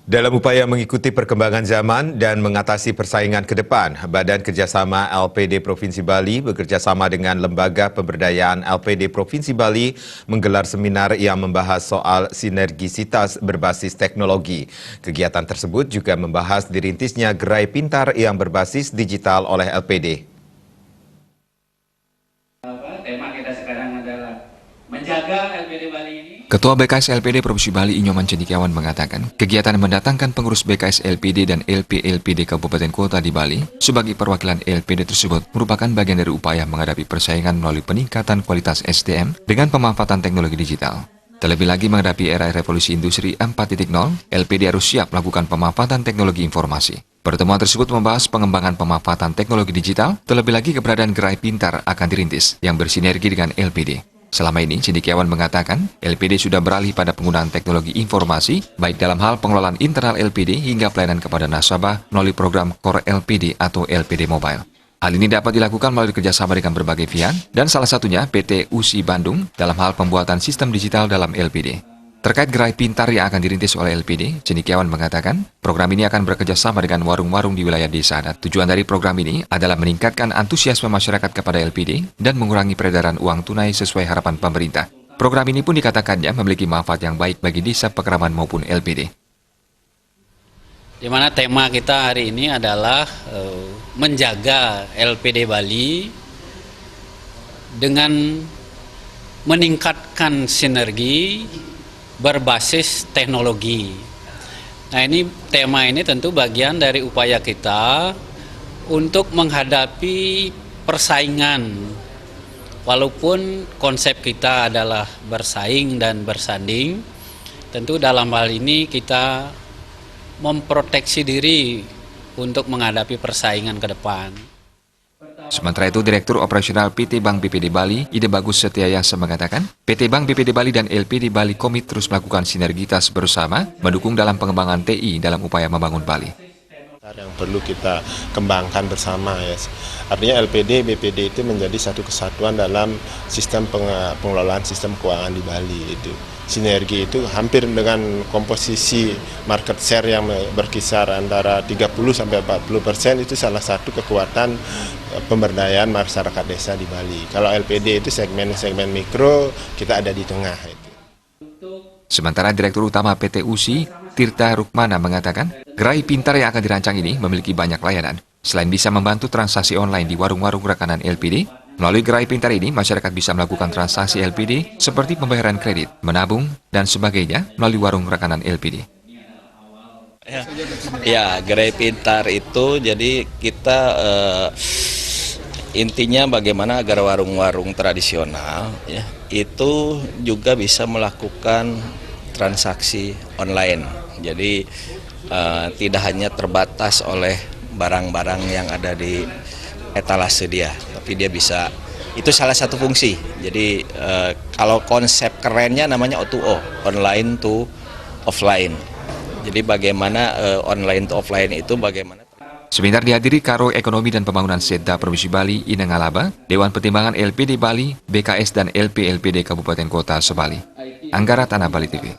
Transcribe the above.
Dalam upaya mengikuti perkembangan zaman dan mengatasi persaingan ke depan, Badan Kerjasama LPD Provinsi Bali bekerjasama dengan Lembaga Pemberdayaan LPD Provinsi Bali menggelar seminar yang membahas soal sinergisitas berbasis teknologi. Kegiatan tersebut juga membahas dirintisnya gerai pintar yang berbasis digital oleh LPD. Tema kita sekarang adalah menjaga LPD Bali ini. Ketua BKS LPD Provinsi Bali Inyoman Cendikiawan mengatakan, kegiatan mendatangkan pengurus BKS LPD dan LP-LPD Kabupaten Kota di Bali sebagai perwakilan LPD tersebut merupakan bagian dari upaya menghadapi persaingan melalui peningkatan kualitas SDM dengan pemanfaatan teknologi digital. Terlebih lagi menghadapi era revolusi industri 4.0, LPD harus siap melakukan pemanfaatan teknologi informasi. Pertemuan tersebut membahas pengembangan pemanfaatan teknologi digital, terlebih lagi keberadaan gerai pintar akan dirintis yang bersinergi dengan LPD. Selama ini, Cendikiawan mengatakan, LPD sudah beralih pada penggunaan teknologi informasi, baik dalam hal pengelolaan internal LPD hingga pelayanan kepada nasabah melalui program Core LPD atau LPD Mobile. Hal ini dapat dilakukan melalui kerjasama dengan berbagai pihak, dan salah satunya PT USI Bandung dalam hal pembuatan sistem digital dalam LPD. Terkait gerai pintar yang akan dirintis oleh LPD, Cendikiawan mengatakan, program ini akan bekerja sama dengan warung-warung di wilayah desa. Tujuan dari program ini adalah meningkatkan antusiasme masyarakat kepada LPD dan mengurangi peredaran uang tunai sesuai harapan pemerintah. Program ini pun dikatakannya memiliki manfaat yang baik bagi desa Pekraman maupun LPD. Di mana tema kita hari ini adalah menjaga LPD Bali dengan meningkatkan sinergi berbasis teknologi. Nah, tema ini tentu bagian dari upaya kita untuk menghadapi persaingan. Walaupun konsep kita adalah bersaing dan bersanding, tentu dalam hal ini kita memproteksi diri untuk menghadapi persaingan ke depan. Sementara itu, Direktur Operasional PT Bank BPD Bali, Ide Bagus Setiayasa mengatakan, PT Bank BPD Bali dan LPD Bali komit terus melakukan sinergitas bersama, mendukung dalam pengembangan TI dalam upaya membangun Bali. Yang perlu kita kembangkan bersama, ya. Artinya LPD, BPD itu menjadi satu kesatuan dalam sistem pengelolaan sistem keuangan di Bali. Itu sinergi itu hampir dengan komposisi market share yang berkisar antara 30-40%, itu salah satu kekuatan pemberdayaan masyarakat desa di Bali. Kalau LPD itu segmen-segmen mikro, kita ada di tengah. Itu. Sementara Direktur Utama PT USI, Tirta Rukmana mengatakan, gerai pintar yang akan dirancang ini memiliki banyak layanan. Selain bisa membantu transaksi online di warung-warung rekanan LPD, melalui gerai pintar ini masyarakat bisa melakukan transaksi LPD seperti pembayaran kredit, menabung, dan sebagainya melalui warung rekanan LPD. Ya, gerai pintar itu jadi kita intinya bagaimana agar warung-warung tradisional ya, itu juga bisa melakukan transaksi online. Jadi tidak hanya terbatas oleh barang-barang yang ada di etalase dia, tapi dia bisa, itu salah satu fungsi. Jadi kalau konsep kerennya namanya O2O, online to offline. Jadi bagaimana online to offline itu bagaimana. Seminar dihadiri Karo Ekonomi dan Pembangunan Setda Provinsi Bali, Ineng Alaba, Dewan Pertimbangan LPD Bali, BKS dan LP-LPD Kabupaten Kota Sebali. Anggara Tanah Bali TV.